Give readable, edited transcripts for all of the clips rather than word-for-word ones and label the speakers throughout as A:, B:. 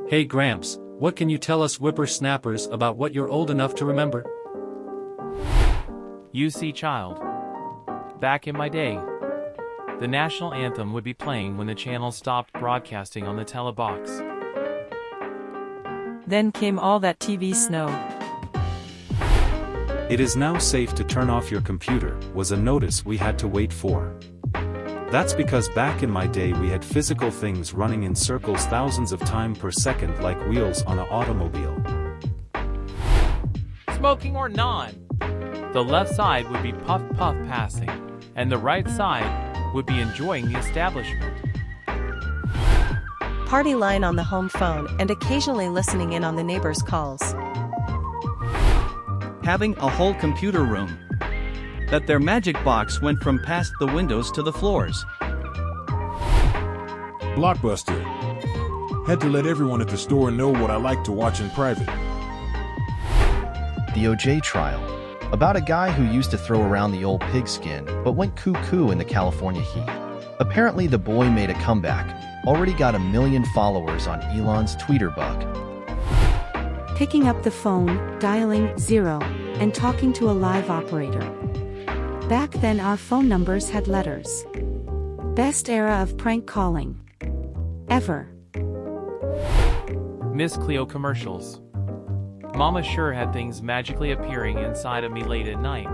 A: Hey Gramps, what can you tell us whippersnappers about what you're old enough to remember?
B: You see, child. Back in my day, the national anthem would be playing when the channel stopped broadcasting on the telebox.
C: Then came all that TV snow.
D: It is now safe to turn off your computer, was a notice we had to wait for. That's because back in my day we had physical things running in circles thousands of times per second like wheels on an automobile.
B: Smoking or non, the left side would be puff-puff passing, and the right side would be enjoying the establishment.
C: Party line on the home phone and occasionally listening in on the neighbors' calls.
E: Having a whole computer room. That their magic box went from past the windows to the floors.
F: Blockbuster. Had to let everyone at the store know what I like to watch in private.
G: The OJ trial. About a guy who used to throw around the old pigskin, but went cuckoo in the California heat. Apparently the boy made a comeback, already got 1 million followers on Elon's Twitter bug.
H: Picking up the phone, dialing 0, and talking to a live operator. Back then our phone numbers had letters. Best era of prank calling ever.
B: Miss Cleo commercials. Mama sure had things magically appearing inside of me late at night.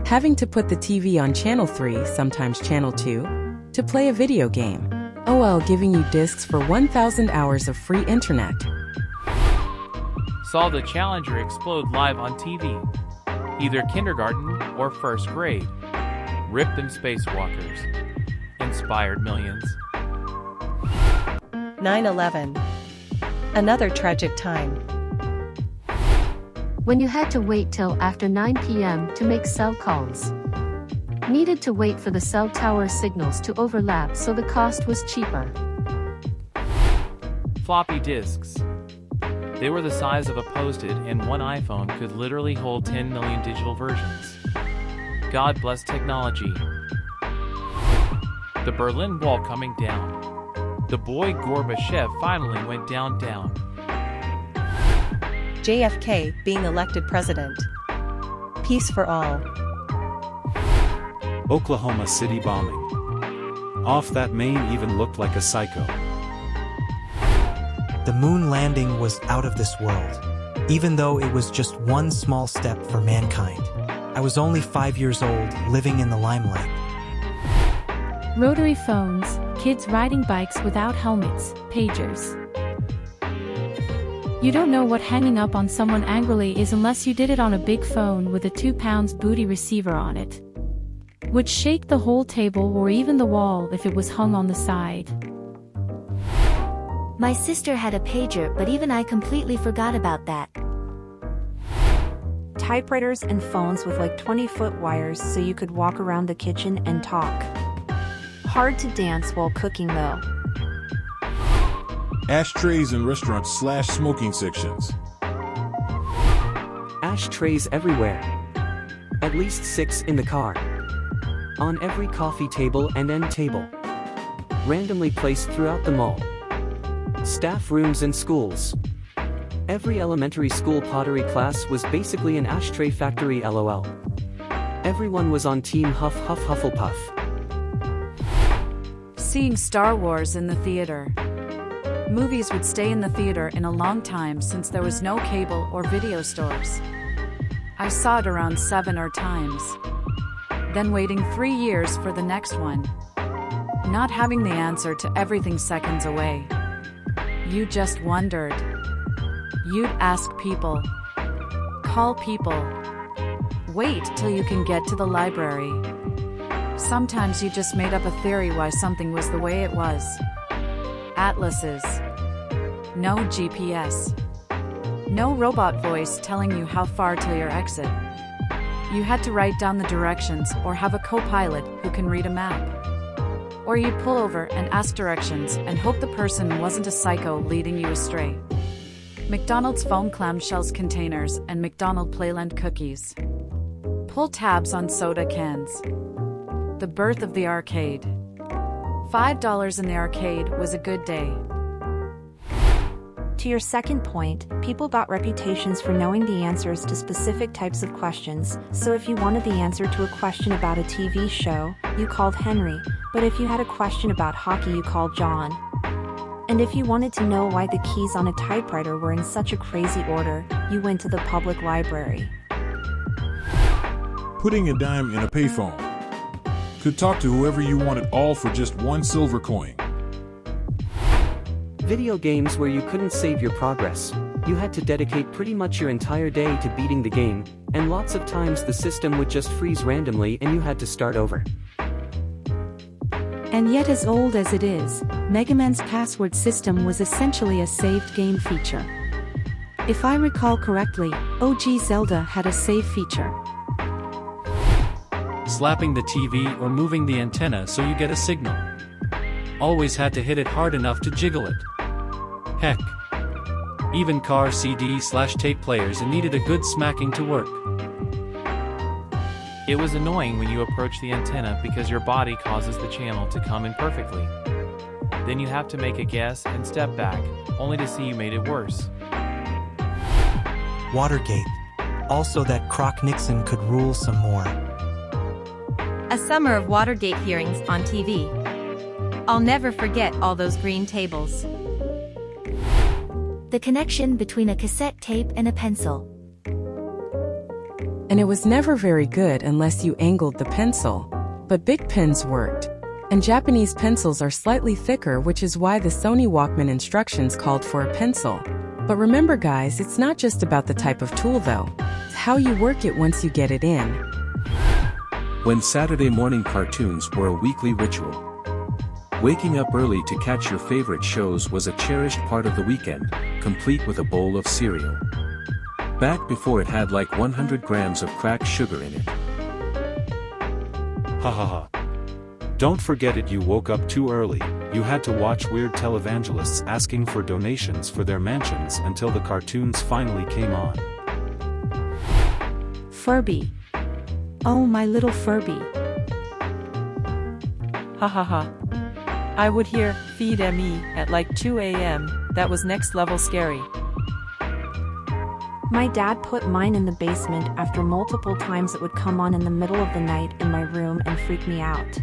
I: Having to put the TV on channel 3, sometimes channel 2, to play a video game. OL giving you discs for 1,000 hours of free internet.
B: Saw the Challenger explode live on TV. Either kindergarten or first grade. Rip them spacewalkers. Inspired millions.
C: 9/11. Another tragic time.
J: When you had to wait till after 9 p.m. to make cell calls. Needed to wait for the cell tower signals to overlap so the cost was cheaper.
B: Floppy disks. They were the size of a Post-it, and one iPhone could literally hold 10 million digital versions. God bless technology. The Berlin Wall coming down. The boy Gorbachev finally went down.
C: JFK being elected president. Peace for all.
D: Oklahoma City bombing. Off that Maine even looked like a psycho.
K: The moon landing was out of this world, even though it was just one small step for mankind. I was only 5 years old, living in the limelight.
L: Rotary phones, kids riding bikes without helmets, pagers. You don't know what hanging up on someone angrily is unless you did it on a big phone with a 2 pounds booty receiver on it. Would shake the whole table or even the wall if it was hung on the side.
M: My sister had a pager, but even I completely forgot about that.
N: Typewriters and phones with like 20-foot wires so you could walk around the kitchen and talk. Hard to dance while cooking though.
F: Ashtrays in restaurants / smoking sections.
O: Ashtrays everywhere. At least 6 in the car. On every coffee table and end table. Randomly placed throughout the mall. Staff rooms in schools. Every elementary school pottery class was basically an ashtray factory, LOL. Everyone was on team Hufflepuff.
P: Seeing Star Wars in the theater. Movies would stay in the theater in a long time since there was no cable or video stores. I saw it around 7 times. Then waiting 3 years for the next one. Not having the answer to everything seconds away. You just wondered. You'd ask people. Call people. Wait till you can get to the library. Sometimes you just made up a theory why something was the way it was. Atlases. No GPS. No robot voice telling you how far till your exit. You had to write down the directions or have a co-pilot who can read a map. Or you'd pull over and ask directions and hope the person wasn't a psycho leading you astray. McDonald's foam clamshells containers and McDonald Playland cookies. Pull tabs on soda cans. The birth of the arcade. $5 in the arcade was a good day.
N: To your second point, people got reputations for knowing the answers to specific types of questions, so if you wanted the answer to a question about a TV show, you called Henry, but if you had a question about hockey you called John. And if you wanted to know why the keys on a typewriter were in such a crazy order, you went to the public library.
F: Putting a dime in a payphone. Could talk to whoever you wanted, all for just one silver coin.
O: Video games where you couldn't save your progress. You had to dedicate pretty much your entire day to beating the game, and lots of times the system would just freeze randomly and you had to start over.
H: And yet, as old as it is, Mega Man's password system was essentially a saved game feature. If I recall correctly, OG Zelda had a save feature.
A: Slapping the TV or moving the antenna so you get a signal. Always had to hit it hard enough to jiggle it. Heck, even car CD/tape players needed a good smacking to work.
B: It was annoying when you approach the antenna because your body causes the channel to come in perfectly. Then you have to make a guess and step back, only to see you made it worse.
K: Watergate. Also that Croc Nixon could rule some more.
Q: A summer of Watergate hearings on TV. I'll never forget all those green tables.
M: The connection between a cassette tape and a pencil.
I: And it was never very good unless you angled the pencil. But big pens worked. And Japanese pencils are slightly thicker, which is why the Sony Walkman instructions called for a pencil. But remember guys, it's not just about the type of tool though. It's how you work it once you get it in.
R: When Saturday morning cartoons were a weekly ritual. Waking up early to catch your favorite shows was a cherished part of the weekend, complete with a bowl of cereal. Back before it had like 100 grams of cracked sugar in it.
D: Ha ha ha. Don't forget it, you woke up too early. You had to watch weird televangelists asking for donations for their mansions until the cartoons finally came on.
H: Furby. Oh, my little Furby.
S: Ha ha ha. I would hear, "Feed me," at like 2 a.m. That was next level scary.
N: My dad put mine in the basement after multiple times it would come on in the middle of the night in my room and freak me out.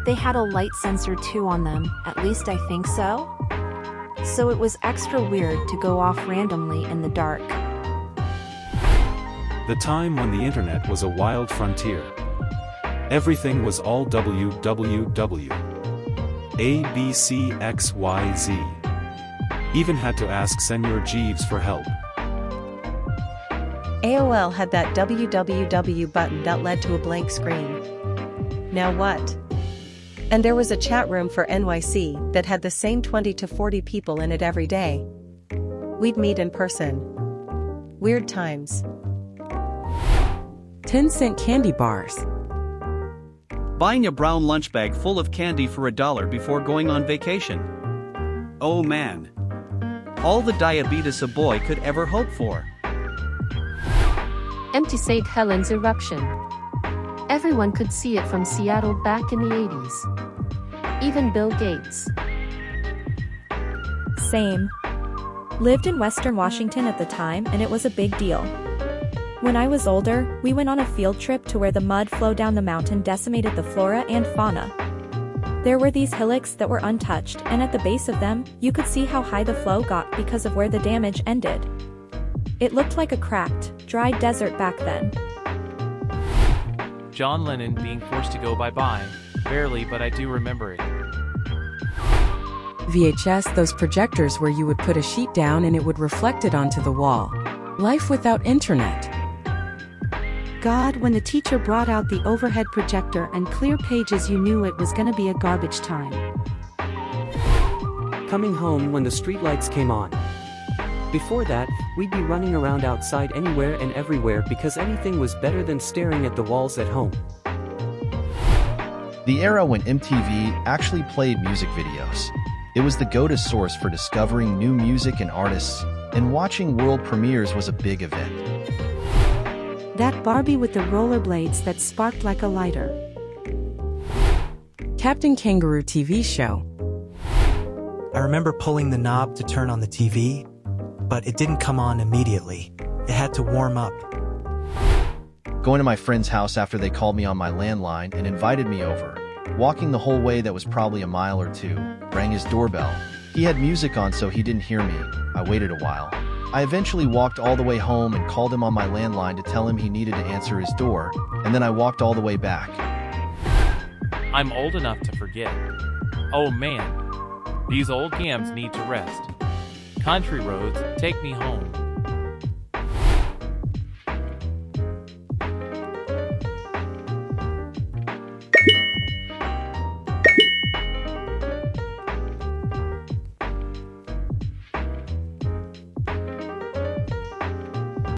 N: They had a light sensor too on them, at least I think so. So it was extra weird to go off randomly in the dark.
D: The time when the internet was a wild frontier. Everything was all www. ABCXYZ. Even had to ask Senor Jeeves for help.
C: AOL had that www button that led to a blank screen. Now what? And there was a chat room for NYC that had the same 20 to 40 people in it every day. We'd meet in person. Weird times.
I: 10-cent candy bars.
E: Buying a brown lunch bag full of candy for $1 before going on vacation. Oh man. All the diabetes a boy could ever hope for.
J: Empty St. Helens eruption. Everyone could see it from Seattle back in the 80s. Even Bill Gates.
T: Same. Lived in Western Washington at the time and it was a big deal. When I was older, we went on a field trip to where the mud flow down the mountain decimated the flora and fauna. There were these hillocks that were untouched, and at the base of them, you could see how high the flow got because of where the damage ended. It looked like a cracked, dry desert back then.
B: John Lennon being forced to go bye-bye. Barely, but I do remember it.
I: VHS, those projectors where you would put a sheet down and it would reflect it onto the wall. Life without internet.
H: God, when the teacher brought out the overhead projector and clear pages, you knew it was gonna be a garbage time.
O: Coming home when the streetlights came on. Before that, we'd be running around outside anywhere and everywhere because anything was better than staring at the walls at home.
G: The era when MTV actually played music videos. It was the go-to source for discovering new music and artists, and watching world premieres was a big event.
H: That Barbie with the rollerblades that sparked like a lighter.
I: Captain Kangaroo TV show.
K: I remember pulling the knob to turn on the TV, but it didn't come on immediately. It had to warm up.
G: Going to my friend's house after they called me on my landline and invited me over. Walking the whole way that was probably a mile or two, rang his doorbell. He had music on so he didn't hear me. I waited a while. I eventually walked all the way home and called him on my landline to tell him he needed to answer his door, and then I walked all the way back.
B: I'm old enough to forget. Oh man, these old gams need to rest. Country roads, take me home.